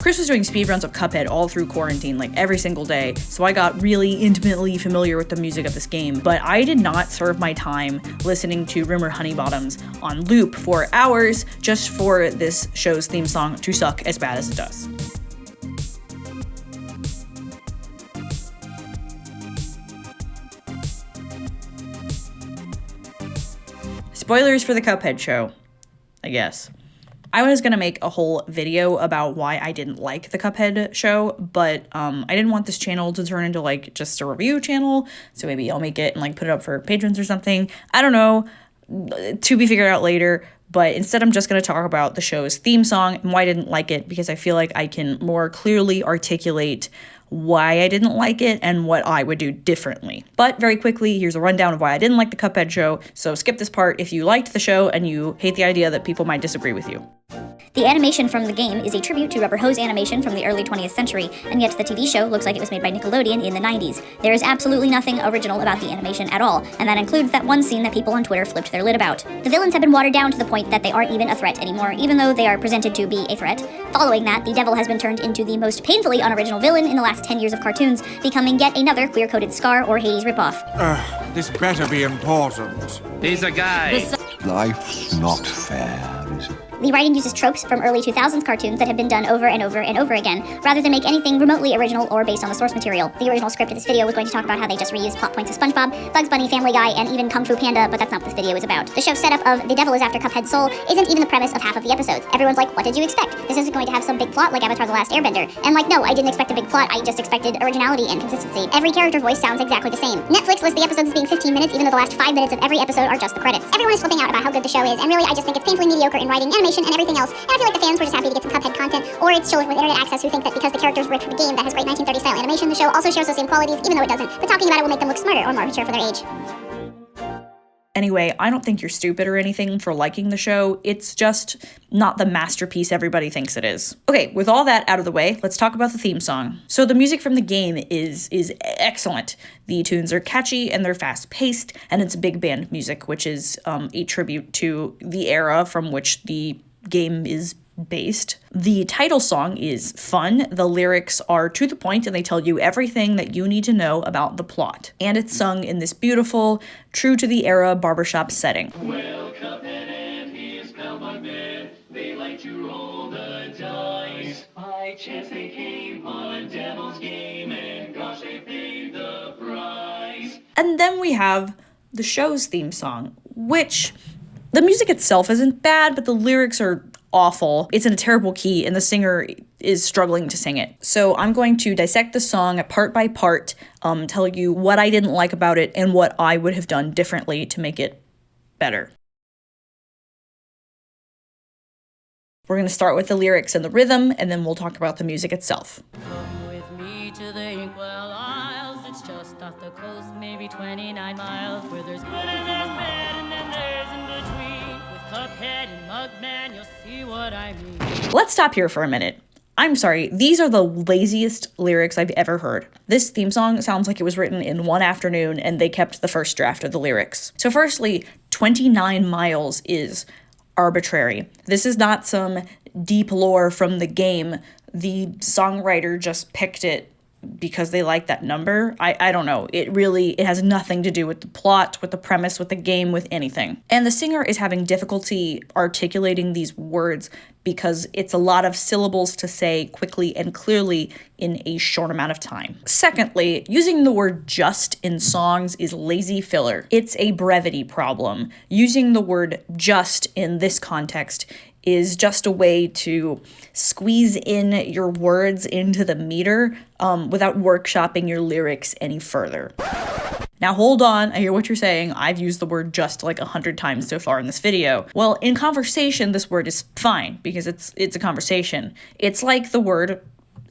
Chris was doing speedruns of Cuphead all through quarantine, like every single day, so I got really intimately familiar with the music of this game, but I did not serve my time listening to Rumor Honeybottoms on loop for hours just for this show's theme song to suck as bad as it does. Spoilers for the Cuphead Show, I guess. I was gonna make a whole video about why I didn't like the Cuphead Show, but I didn't want this channel to turn into like just a review channel, so maybe I'll make it and like put it up for patrons or something. I don't know, to be figured out later, but instead I'm just gonna talk about the show's theme song and why I didn't like it, because I feel like I can more clearly articulate why I didn't like it and what I would do differently. But very quickly, here's a rundown of why I didn't like the Cuphead Show, so skip this part if you liked the show and you hate the idea that people might disagree with you. The animation from the game is a tribute to rubber hose animation from the early 20th century, and yet the TV show looks like it was made by Nickelodeon in the 90s. There is absolutely nothing original about the animation at all, and that includes that one scene that people on Twitter flipped their lid about. The villains have been watered down to the point that they aren't even a threat anymore, even though they are presented to be a threat. Following that, the devil has been turned into the most painfully unoriginal villain in the last 10 years of cartoons, becoming yet another queer-coded Scar or Hades ripoff. This better be important. He's a guy. Life's not fair, is it? The writing uses tropes from early 2000s cartoons that have been done over and over and over again, rather than make anything remotely original or based on the source material. The original script of this video was going to talk about how they just reused plot points of SpongeBob, Bugs Bunny, Family Guy, and even Kung Fu Panda, but that's not what this video is about. The show's setup of the devil is after Cuphead's soul isn't even the premise of half of the episodes. Everyone's like, what did you expect? This isn't going to have some big plot like Avatar: The Last Airbender. And like, no, I didn't expect a big plot, I just expected originality and consistency. Every character voice sounds exactly the same. Netflix lists the episodes as being 15 minutes, even though the last 5 minutes of every episode are just the credits. Everyone is flipping out about how good the show is, and really I just think it's painfully mediocre in writing, animation, and everything else. And I feel like the fans were just happy to get some Cuphead content, or it's children with internet access who think that because the characters ripped from a game that has great 1930s style animation, the show also shares those same qualities, even though it doesn't. But talking about it will make them look smarter or more mature for their age. Anyway, I don't think you're stupid or anything for liking the show. It's just not the masterpiece everybody thinks it is. Okay, with all that out of the way, let's talk about the theme song. So the music from the game is excellent. The tunes are catchy and they're fast-paced, and it's big band music, which is a tribute to the era from which the game is based. The title song is fun, the lyrics are to the point, and they tell you everything that you need to know about the plot. And it's sung in this beautiful, true to the era barbershop setting. Well, Cuphead and his pal Bugman, they like to roll the dice. By chance they came on a devil's game, and gosh, they paid the price. And then we have the show's theme song, which the music itself isn't bad, but the lyrics are awful. It's in a terrible key, and the singer is struggling to sing it. So I'm going to dissect the song part by part, tell you what I didn't like about it and what I would have done differently to make it better. We're going to start with the lyrics and the rhythm, and then we'll talk about the music itself. Come with me to the Inkwell Isles. It's just off the coast, maybe 29 miles, where there's good and there's bad, and then there's in between. With Cuphead and Mugman, you'll see what I mean. Let's stop here for a minute. I'm sorry, these are the laziest lyrics I've ever heard. This theme song sounds like it was written in one afternoon and they kept the first draft of the lyrics. So firstly, 29 miles is arbitrary. This is not some deep lore from the game. The songwriter just picked it because they like that number. I don't know. It has nothing to do with the plot, with the premise, with the game, with anything. And the singer is having difficulty articulating these words because it's a lot of syllables to say quickly and clearly in a short amount of time. Secondly, using the word just in songs is lazy filler. It's a brevity problem. Using the word just in this context is just a way to squeeze in your words into the meter without workshopping your lyrics any further. Now hold on, I hear what you're saying. I've used the word just like 100 times so far in this video. Well, in conversation, this word is fine because it's a conversation. It's like the word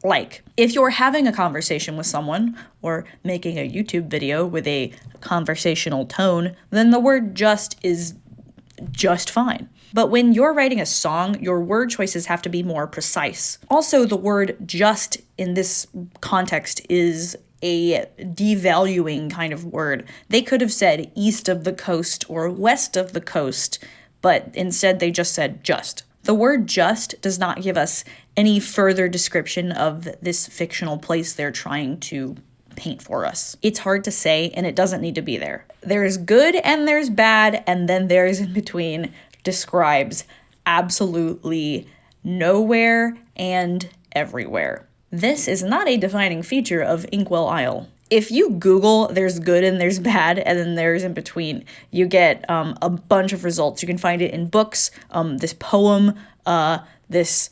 like. If you're having a conversation with someone or making a YouTube video with a conversational tone, then the word just is just fine. But when you're writing a song, your word choices have to be more precise. Also, the word just in this context is a devaluing kind of word. They could have said east of the coast or west of the coast, but instead they just said just. The word just does not give us any further description of this fictional place they're trying to paint for us. It's hard to say, and it doesn't need to be there. There's good and there's bad, and then there's in between describes absolutely nowhere and everywhere. This is not a defining feature of Inkwell Isle. If you Google there's good and there's bad and then there's in between, you get a bunch of results. You can find it in books, this poem, this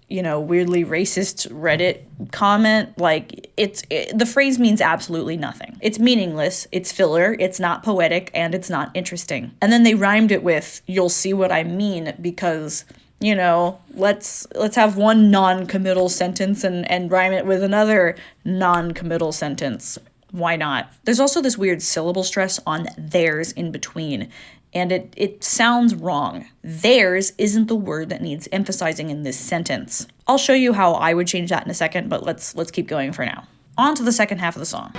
weirdly racist Reddit comment. Like, the phrase means absolutely nothing. It's meaningless, it's filler, it's not poetic, and it's not interesting. And then they rhymed it with, you'll see what I mean, because, let's have one non-committal sentence and rhyme it with another non-committal sentence. Why not? There's also this weird syllable stress on there's in between, and it sounds wrong. Theirs isn't the word that needs emphasizing in this sentence. I'll show you how I would change that in a second, but let's keep going for now. On to the second half of the song.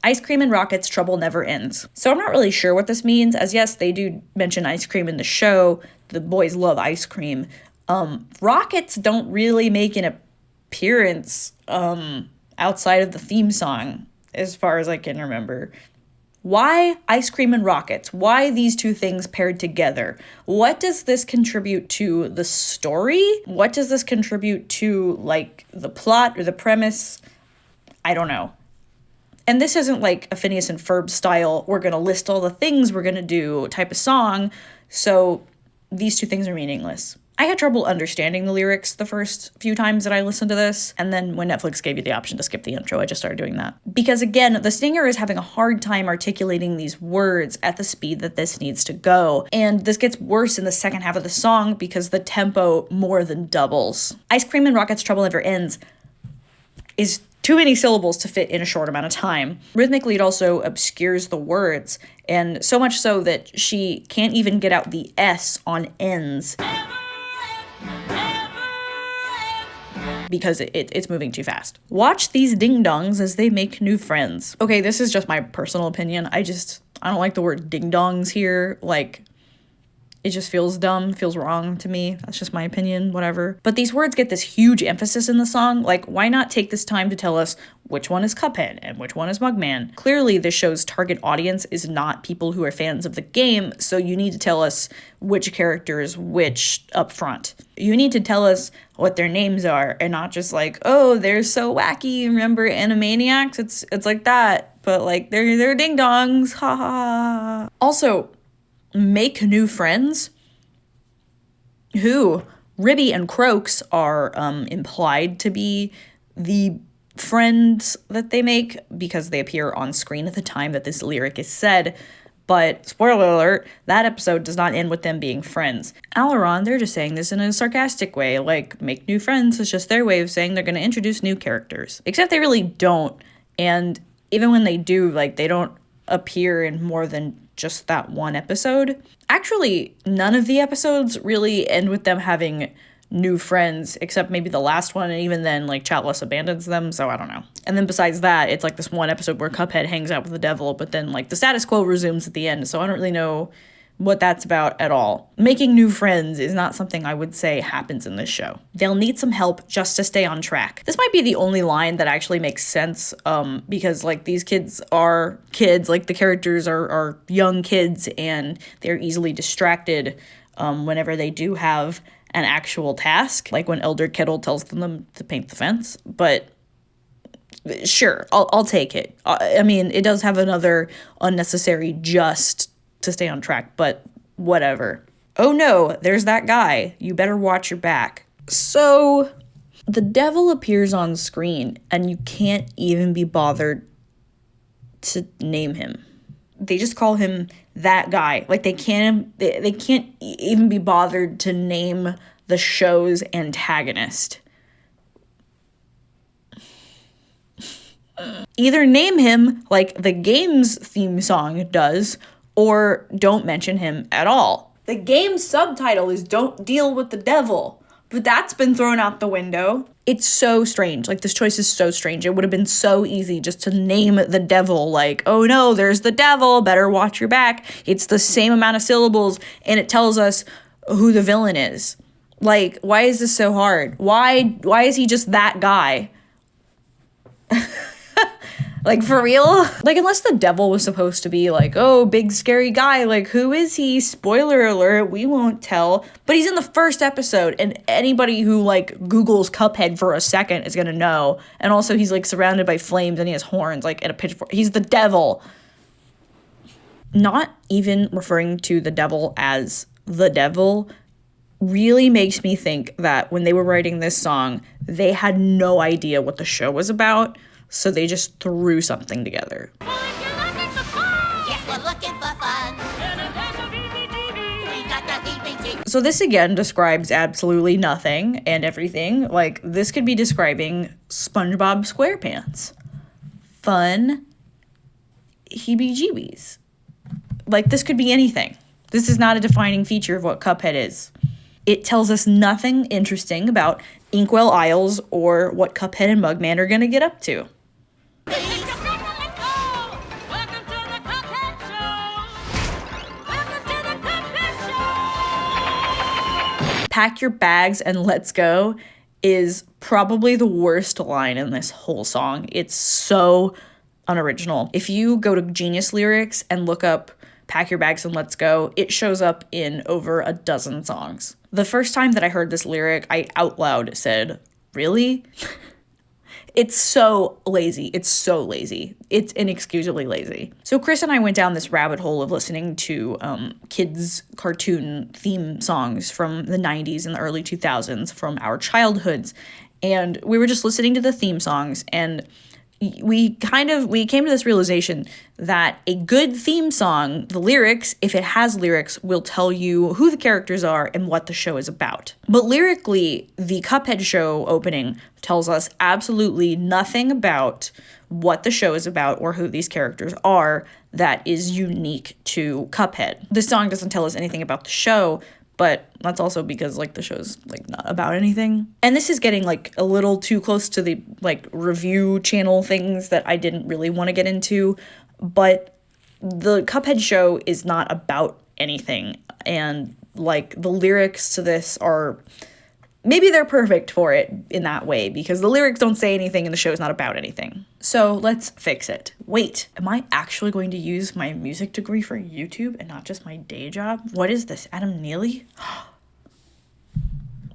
Ice cream and rockets, trouble never ends. So I'm not really sure what this means, as yes, they do mention ice cream in the show. The boys love ice cream. Rockets don't really make an appearance outside of the theme song, as far as I can remember. Why ice cream and rockets? Why these two things paired together? What does this contribute to the story? What does this contribute to, the plot or the premise? I don't know. And this isn't like a Phineas and Ferb style, we're gonna list all the things we're gonna do type of song, so these two things are meaningless. I had trouble understanding the lyrics the first few times that I listened to this, and then when Netflix gave you the option to skip the intro, I just started doing that. Because again, the singer is having a hard time articulating these words at the speed that this needs to go, and this gets worse in the second half of the song because the tempo more than doubles. Ice cream and rockets, trouble never ends is too many syllables to fit in a short amount of time. Rhythmically, it also obscures the words, and so much so that she can't even get out the S on ends because it's moving too fast. Watch these ding-dongs as they make new friends. Okay, this is just my personal opinion. I don't like the word ding-dongs here. It just feels dumb, feels wrong to me. That's just my opinion, whatever. But these words get this huge emphasis in the song. Why not take this time to tell us which one is Cuphead and which one is Mugman? Clearly, this show's target audience is not people who are fans of the game, so you need to tell us which character is which up front. You need to tell us what their names are, and not just oh, they're so wacky. Remember Animaniacs? It's like that, but they're ding-dongs, ha ha. Also, make new friends? Who? Ribby and Croaks are implied to be the friends that they make because they appear on screen at the time that this lyric is said. But, spoiler alert, that episode does not end with them being friends. Aileron, they're just saying this in a sarcastic way, make new friends is just their way of saying they're going to introduce new characters. Except they really don't, and even when they do, they don't appear in more than just that one episode. Actually, none of the episodes really end with them having new friends, except maybe the last one, and even then, Chalice abandons them, so I don't know. And then besides that, it's this one episode where Cuphead hangs out with the devil, but then, the status quo resumes at the end, so I don't really know what that's about at all. Making new friends is not something I would say happens in this show. They'll need some help just to stay on track. This might be the only line that actually makes sense, because these kids are kids, the characters are young kids, and they're easily distracted whenever they do have an actual task, like when Elder Kettle tells them to paint the fence. But sure, I'll take it. I mean, it does have another unnecessary just to stay on track, but whatever. Oh no, there's that guy. You better watch your back. So, the devil appears on screen, and you can't even be bothered to name him. They just call him that guy. They can't even be bothered to name the show's antagonist. Either name him like the game's theme song does, or don't mention him at all. The game's subtitle is "Don't Deal with the Devil," But that's been thrown out the window. It's so strange. Like, this choice is so strange. It would have been so easy just to name the devil, like, oh no, there's the devil, better watch your back. It's the same amount of syllables, and it tells us who the villain is. Like, why is this so hard? Why is he just that guy? Like, for real? Like, unless the devil was supposed to be like, oh, big scary guy, like, who is he? Spoiler alert, we won't tell. But he's in the first episode, and anybody who, like, Googles Cuphead for a second is gonna know. And also, he's, like, surrounded by flames, and he has horns, like, and a pitchfork. He's the devil. Not even referring to the devil as the devil really makes me think that when they were writing this song, they had no idea what the show was about. So they just threw something together. So this again describes absolutely nothing and everything. Like, this could be describing SpongeBob SquarePants. Fun heebie-jeebies. Like, this could be anything. This is not a defining feature of what Cuphead is. It tells us nothing interesting about Inkwell Isles or what Cuphead and Mugman are gonna get up to. Welcome to the Cuphead Show! Welcome to the Cuphead Show! Pack your bags and let's go is probably the worst line in this whole song. It's so unoriginal. If you go to Genius Lyrics and look up Pack Your Bags and Let's Go, it shows up in over a dozen songs. The first time that I heard this lyric, I out loud said, really? It's so lazy. It's so lazy. It's inexcusably lazy. So Chris and I went down this rabbit hole of listening to kids' cartoon theme songs from the 90s and the early 2000s from our childhoods. And we were just listening to the theme songs, and we came to this realization that a good theme song, the lyrics, if it has lyrics, will tell you who the characters are and what the show is about. But lyrically, the Cuphead Show opening tells us absolutely nothing about what the show is about or who these characters are that is unique to Cuphead. This song doesn't tell us anything about the show, but that's also because, like, the show's, like, not about anything. And this is getting, like, a little too close to the, like, review channel things that I didn't really want to get into. But the Cuphead Show is not about anything. And, like, the lyrics to this are... maybe they're perfect for it in that way, because the lyrics don't say anything and the show's not about anything. So let's fix it. Wait, am I actually going to use my music degree for YouTube and not just my day job? What is this, Adam Neely?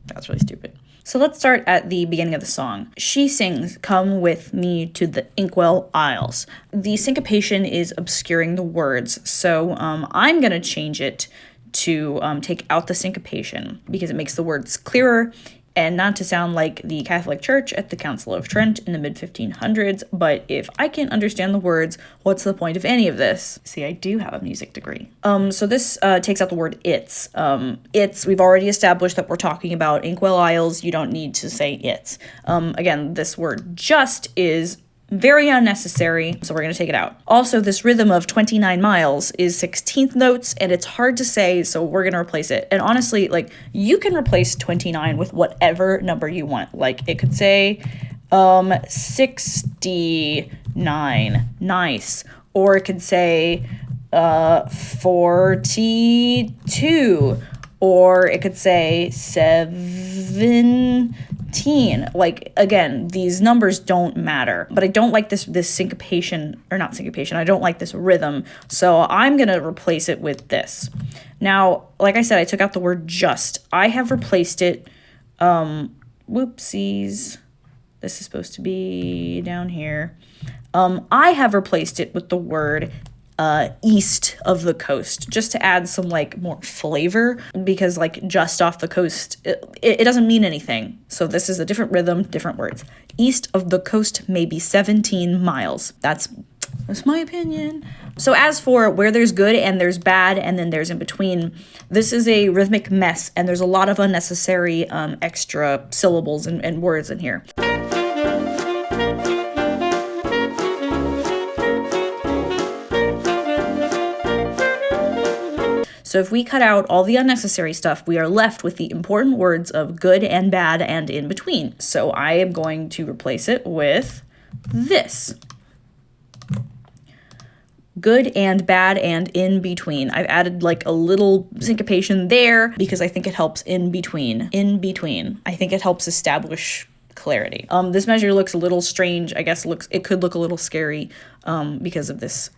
That's really stupid. So let's start at the beginning of the song. She sings, "Come with me to the Inkwell Isles." The syncopation is obscuring the words, so I'm gonna change it to take out the syncopation because it makes the words clearer and not to sound like the Catholic Church at the Council of Trent in the mid-1500s. But if I can't understand the words, what's the point of any of this? See, I do have a music degree. So this takes out the word it's. We've already established that we're talking about Inkwell Isles. You don't need to say it's. Again, this word just is very unnecessary, so we're going to take it out. Also, this rhythm of 29 miles is 16th notes, and it's hard to say, so we're going to replace it. And honestly, like, you can replace 29 with whatever number you want. Like, it could say 69, nice. Or it could say 42. Or it could say 17. Like, again, these numbers don't matter, but I don't like this syncopation, or not syncopation, I don't like this rhythm, so I'm gonna replace it with this. Now, like I said, I took out the word just. I have replaced it, whoopsies, this is supposed to be down here. I have replaced it with the word east of the coast, just to add some, like, more flavor, because, like, just off the coast, it doesn't mean anything. So this is a different rhythm, different words. East of the coast may be 17 miles. That's my opinion. So as for where there's good and there's bad and then there's in between, this is a rhythmic mess, and there's a lot of unnecessary extra syllables and words in here. So if we cut out all the unnecessary stuff, we are left with the important words of good and bad and in between. So I am going to replace it with this. Good and bad and in between. I've added like a little syncopation there because I think it helps in between. In between. I think it helps establish clarity. This measure looks a little strange. I guess it could look a little scary because of this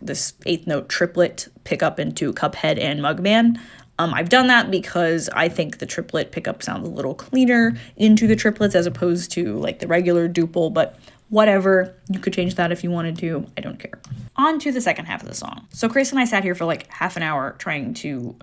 eighth note triplet pickup into Cuphead and Mugman. I've done that because I think the triplet pickup sounds a little cleaner into the triplets as opposed to like the regular duple, but whatever, you could change that if you wanted to. I don't care. On to the second half of the song. So Chris and I sat here for like half an hour trying to,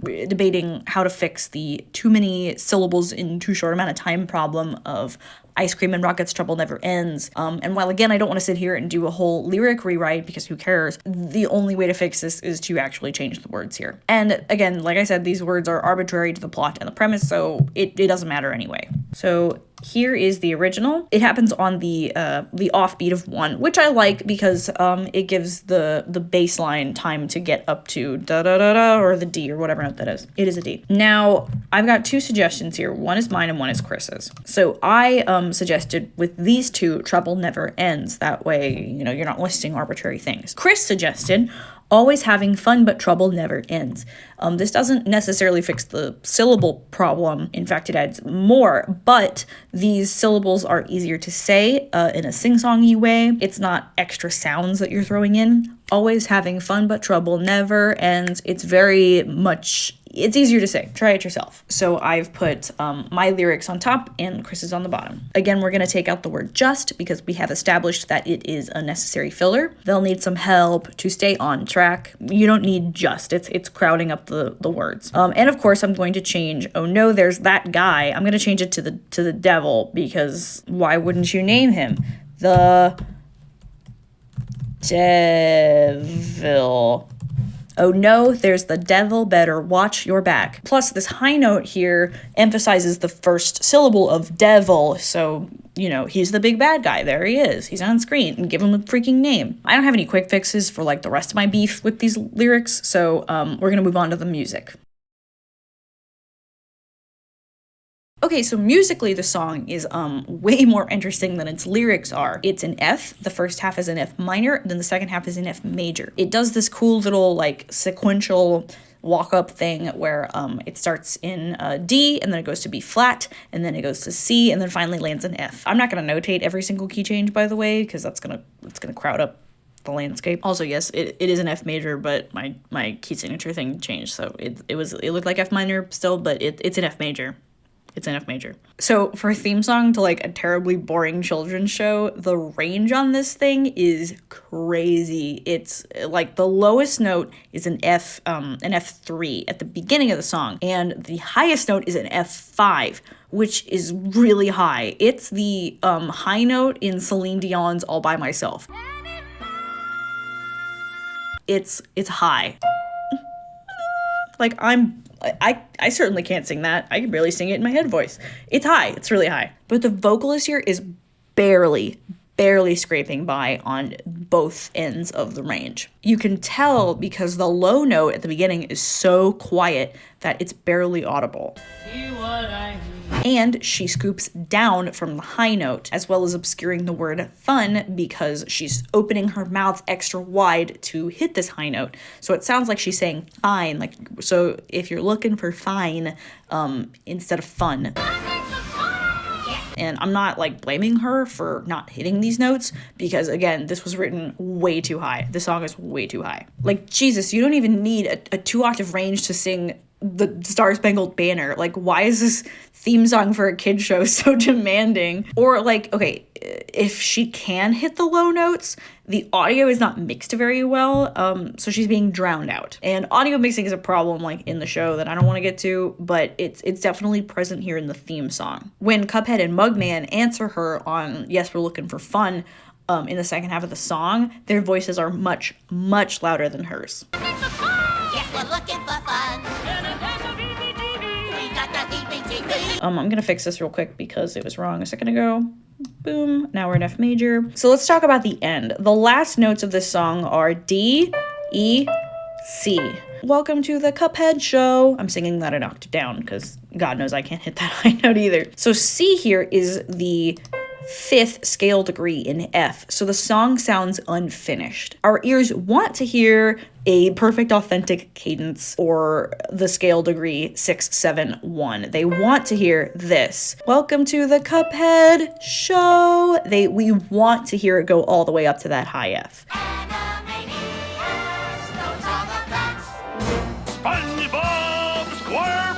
debating how to fix the too many syllables in too short amount of time problem of ice cream and rockets, trouble never ends. And while again, I don't want to sit here and do a whole lyric rewrite because who cares? The only way to fix this is to actually change the words here. And again, like I said, these words are arbitrary to the plot and the premise, so it doesn't matter anyway. So here is the original. It happens on the offbeat of 1, which I like because it gives the baseline time to get up to da da da da or the D or whatever note that is. It is a D. Now I've got 2 suggestions here. One is mine and one is Chris's. So I suggested with these 2, trouble never ends. That way, you're not listing arbitrary things. Chris suggested always having fun, but trouble never ends. This doesn't necessarily fix the syllable problem. In fact, it adds more, but these syllables are easier to say in a sing-songy way. It's not extra sounds that you're throwing in. Always having fun, but trouble never ends. It's very much, it's easier to say. Try it yourself. So I've put my lyrics on top and Chris's on the bottom. Again, we're going to take out the word just because we have established that it is a necessary filler. They'll need some help to stay on track. You don't need just. It's crowding up the words. And of course, I'm going to change, oh no, there's that guy. I'm going to change it to the devil because why wouldn't you name him? The devil. Oh no, there's the devil, better watch your back. Plus, this high note here emphasizes the first syllable of devil, so, he's the big bad guy. There he is. He's on screen, and give him a freaking name. I don't have any quick fixes for, like, the rest of my beef with these lyrics, so we're gonna move on to the music. Okay, so musically the song is way more interesting than its lyrics are. It's in F, the first half is in F minor, then the second half is in F major. It does this cool little like sequential walk-up thing where it starts in D, and then it goes to B flat, and then it goes to C, and then finally lands in F. I'm not gonna notate every single key change, by the way, because it's gonna crowd up the landscape. Also, yes, it is an F major, but my key signature thing changed, so it looked like F minor still, but it's an F major. It's an F major. So for a theme song to like a terribly boring children's show, the range on this thing is crazy. It's like the lowest note is an F3 at the beginning of the song, and the highest note is an F5, which is really high. It's the high note in Celine Dion's All By Myself. It's high. Like I certainly can't sing that. I can barely sing it in my head voice. It's high. It's really high. But the vocalist here is barely scraping by on both ends of the range. You can tell because the low note at the beginning is so quiet that it's barely audible. See what I mean? And she scoops down from the high note, as well as obscuring the word fun because she's opening her mouth extra wide to hit this high note. So it sounds like she's saying fine. Like, so if you're looking for fine instead of fun. And I'm not like blaming her for not hitting these notes because again, this was written way too high. The song is way too high. Like, Jesus, you don't even need a 2-octave range to sing the Star Spangled Banner. Like, why is this theme song for a kid show so demanding? Or like, okay, if she can hit the low notes, the audio is not mixed very well, so she's being drowned out. And audio mixing is a problem like in the show that I don't want to get to, but it's definitely present here in the theme song. When Cuphead and Mugman answer her on Yes, We're Looking for Fun, in the second half of the song, their voices are much louder than hers. Yes, we're looking for fun. We got the heebie-jeebies. I'm gonna fix this real quick because it was wrong a second ago. Boom, now we're in F major. So let's talk about the end. The last notes of this song are D, E, C. Welcome to the Cuphead Show. I'm singing that an octave down because God knows I can't hit that high note either. So C here is the 5th scale degree in F, so the song sounds unfinished. Our ears want to hear a perfect authentic cadence or the scale degree 6, 7, 1. They want to hear this. Welcome to the Cuphead Show. We want to hear it go all the way up to that high F. SpongeBob SquarePants!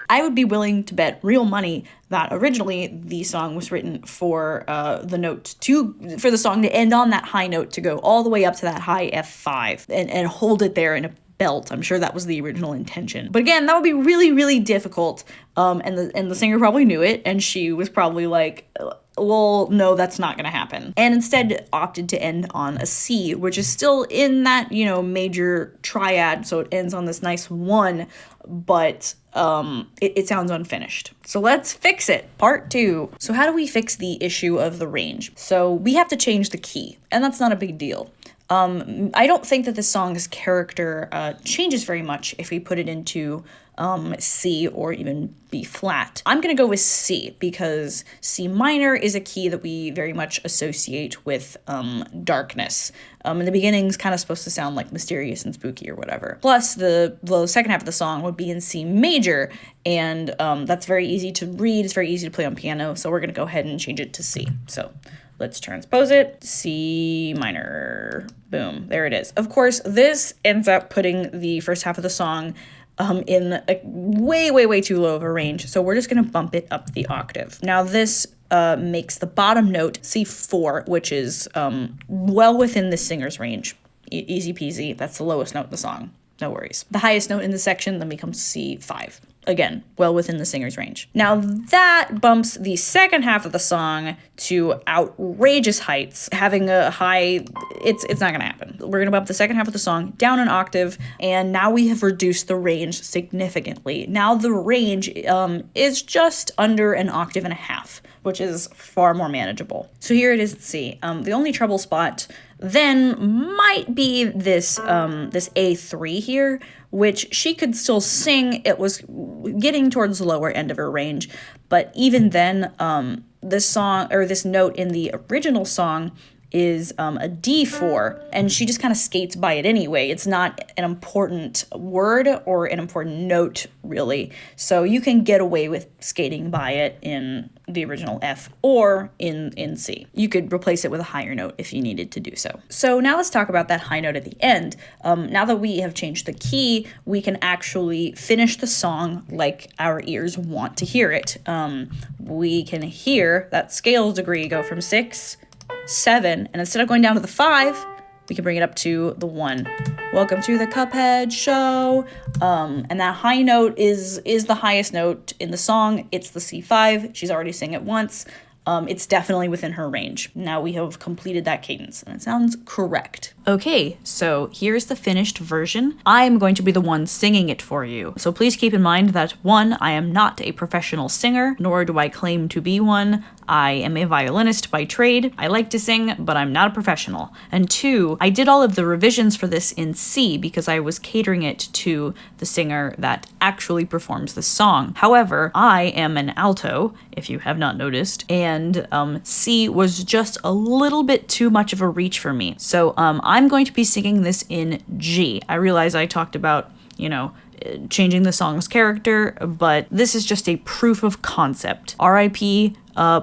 I would be willing to bet real money that originally the song was written for for the song to end on that high note, to go all the way up to that high F5 and hold it there in a belt. I'm sure that was the original intention. But again, that would be really, really difficult. And the singer probably knew it, and she was probably like, well, no, that's not gonna happen. And instead opted to end on a C, which is still in that, major triad, so it ends on this nice 1, but it sounds unfinished. So let's fix it. Part 2. So how do we fix the issue of the range? So we have to change the key, and that's not a big deal. I don't think that the song's character changes very much if we put it into C or even B flat. I'm gonna go with C because C minor is a key that we very much associate with darkness. And the beginning's kind of supposed to sound like mysterious and spooky or whatever. Plus, the second half of the song would be in C major, and that's very easy to read, it's very easy to play on piano, so we're gonna go ahead and change it to C. So let's transpose it. C minor. Boom. There it is. Of course, this ends up putting the first half of the song in a way, way, way too low of a range. So we're just going to bump it up the octave. Now this makes the bottom note C4, which is well within the singer's range. Easy peasy. That's the lowest note in the song. No worries. The highest note in the section then becomes C5. Again, well within the singer's range. Now that bumps the second half of the song to outrageous heights, having a high, it's not gonna happen. We're gonna bump the second half of the song down an octave, and now we have reduced the range significantly. Now the range is just under an octave and a half, which is far more manageable. So here it is at C. The only trouble spot then might be this this A3 here, which she could still sing. It was getting towards the lower end of her range, but even then, this song, or this note in the original song, is a D4, and she just kind of skates by it anyway. It's not an important word or an important note, really. So you can get away with skating by it in the original F or in C. You could replace it with a higher note if you needed to do so. So now let's talk about that high note at the end. Now that we have changed the key, we can actually finish the song like our ears want to hear it. We can hear that scale degree go from 6, 7, and instead of going down to the 5, we can bring it up to the 1. Welcome to the Cuphead Show. And that high note is the highest note in the song. It's the C5. She's already sang it once. It's definitely within her range. Now we have completed that cadence, and it sounds correct. Okay, so here's the finished version. I'm going to be the one singing it for you. So please keep in mind that 1, I am not a professional singer, nor do I claim to be one. I am a violinist by trade. I like to sing, but I'm not a professional. And 2, I did all of the revisions for this in C because I was catering it to the singer that actually performs the song. However, I am an alto, if you have not noticed, and C was just a little bit too much of a reach for me. So I'm going to be singing this in G. I realize I talked about, changing the song's character, but this is just a proof of concept. RIP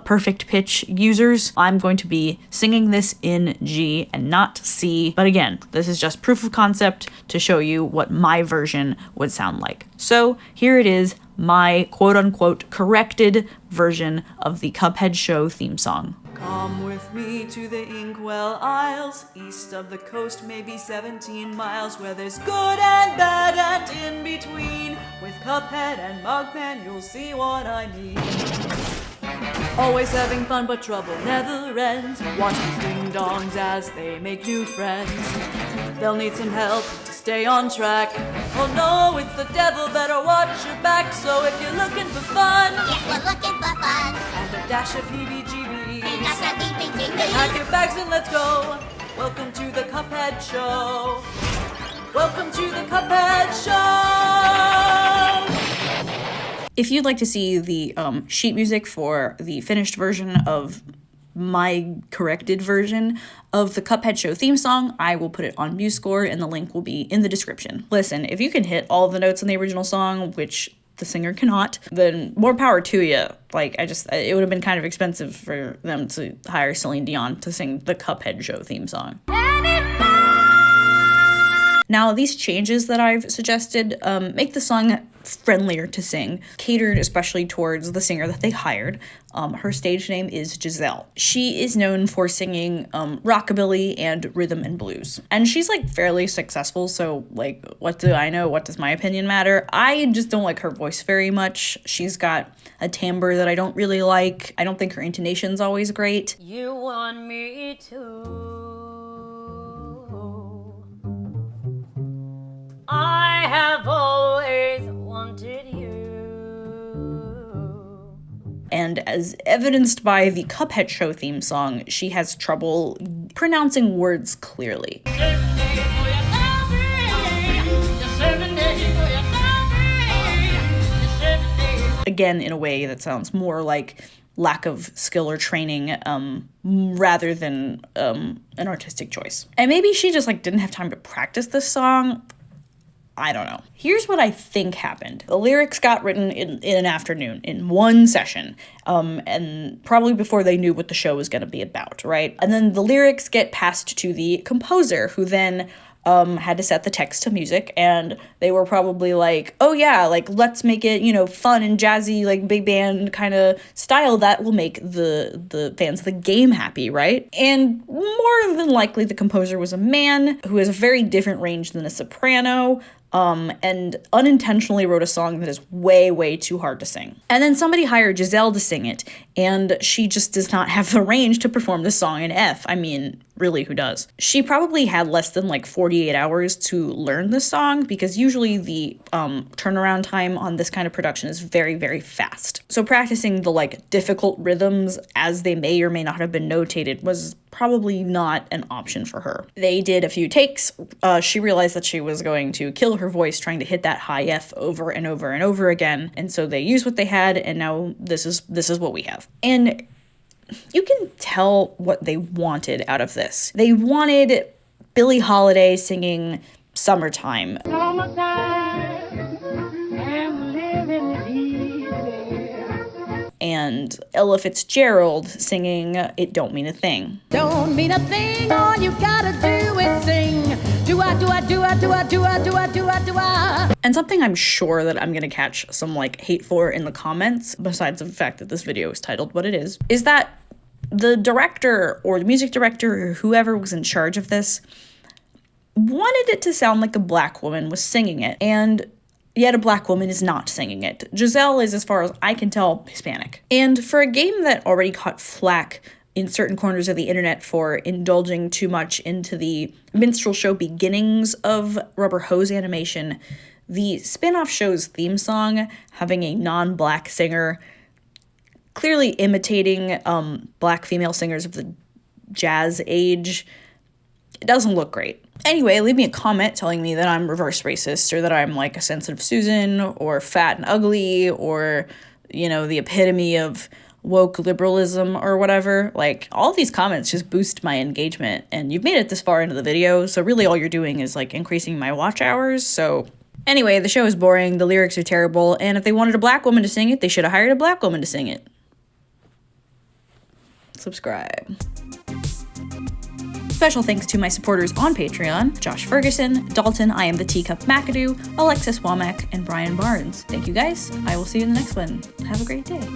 perfect pitch users. I'm going to be singing this in G and not C, but again, this is just proof of concept to show you what my version would sound like. So here it is, my quote-unquote corrected version of the Cuphead Show theme song. Come with me to the Inkwell Isles, east of the coast, maybe 17 miles, where there's good and bad and in between. With Cuphead and Mugman, you'll see what I mean. Always having fun, but trouble never ends. Watch these ding-dongs as they make new friends. They'll need some help to stay on track. Oh no, it's the devil, better watch your back. So if you're looking for fun, Yes, we're looking for fun. and a dash of heebie-jeebies, And that's a beeping pack your bags and let's go. Welcome to the Cuphead Show. Welcome to the Cuphead Show. If you'd like to see the sheet music for the finished version of my corrected version of the Cuphead Show theme song, I will put it on MuseScore and the link will be in the description. Listen, if you can hit all of the notes in the original song, which the singer cannot, then more power to you. Like, it would have been kind of expensive for them to hire Celine Dion to sing the Cuphead Show theme song. Now, these changes that I've suggested make the song friendlier to sing, catered especially towards the singer that they hired. Her stage name is Gizzelle. She is known for singing rockabilly and rhythm and blues. And she's like fairly successful, so like, what do I know? What does my opinion matter? I just don't like her voice very much. She's got a timbre that I don't really like. I don't think her intonation's always great. You want me to. I have always wanted you. And as evidenced by the Cuphead Show theme song, she has trouble pronouncing words clearly. Again, in a way that sounds more like lack of skill or training rather than an artistic choice. And maybe she just like didn't have time to practice this song. I don't know. Here's what I think happened. The lyrics got written in an afternoon, in one session, and probably before they knew what the show was going to be about, right? And then the lyrics get passed to the composer, who then had to set the text to music, and they were probably like, oh yeah, like, let's make it, fun and jazzy, like, big band kind of style that will make the fans of the game happy, right? And more than likely, the composer was a man who has a very different range than a soprano, and unintentionally wrote a song that is way, way too hard to sing. And then somebody hired Gizzelle to sing it, and she just does not have the range to perform the song in F. I mean, really, who does? She probably had less than like 48 hours to learn the song, because usually the turnaround time on this kind of production is very, very fast. So practicing the like difficult rhythms, as they may or may not have been notated, was probably not an option for her. They did a few takes. She realized that she was going to kill her voice trying to hit that high F over and over and over again, and so they used what they had, and now this is what we have. And you can tell what they wanted out of this. They wanted Billie Holiday singing Summertime. And Ella Fitzgerald singing It Don't Mean a Thing. Don't mean a thing, all you gotta do is sing. Do-I. And something I'm sure that I'm gonna catch some like hate for in the comments, besides the fact that this video is titled what it is that the director or the music director or whoever was in charge of this wanted it to sound like a black woman was singing it, and yet a black woman is not singing it. Gizzelle is, as far as I can tell, Hispanic. And for a game that already caught flack in certain corners of the internet for indulging too much into the minstrel show beginnings of rubber hose animation, the spin-off show's theme song having a non-black singer clearly imitating black female singers of the jazz age, it doesn't look great. Anyway, leave me a comment telling me that I'm reverse racist, or that I'm like a sensitive Susan, or fat and ugly, or, the epitome of woke liberalism or whatever. Like, all these comments just boost my engagement, and you've made it this far into the video, so really all you're doing is like increasing my watch hours. So anyway, the show is boring, the lyrics are terrible, and if they wanted a black woman to sing it, they should have hired a black woman to sing it. Subscribe. Special thanks to my supporters on Patreon: Josh Ferguson, Dalton I Am the Teacup McAdoo, Alexis Womack, and Brian Barnes. Thank you guys. I will see you in the next one. Have a great day.